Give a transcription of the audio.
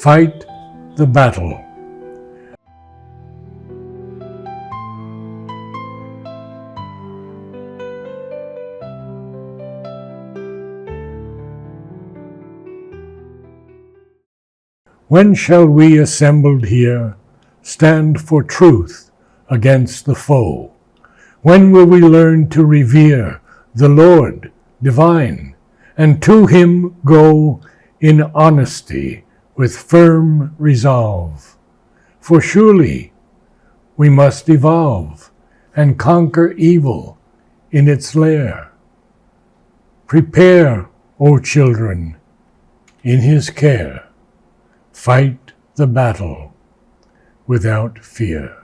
Fight the battle. When shall we assembled here stand for truth against the foe? When will we learn to revere the Lord divine, and to him go in honesty with firm resolve? For surely we must evolve and conquer evil in its lair. Prepare, O children, in his care. Fight the battle without fear.